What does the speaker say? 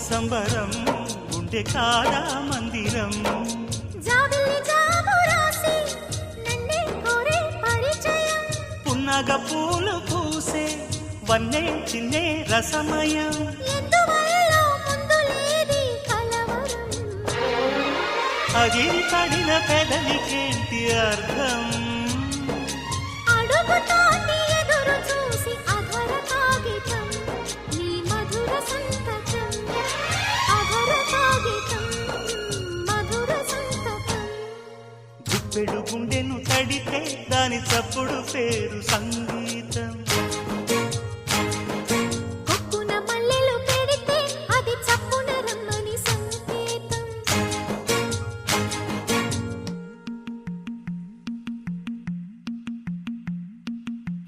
సంబరం గుండె కాదా మందిరం పున్నగ పూలు పూసే వన్నే చిన్నే రసమయం అగిరి పడిన పెదవికేంటి అర్థం అడుగుతోంది ఎదురు చూసి అధర కాగితం నీ మధుర సంతకం అధర కాగితం మధుర సంతకం గుప్పెడు గుండెను తడితే దాని చప్పుడు పేరు సంగీతం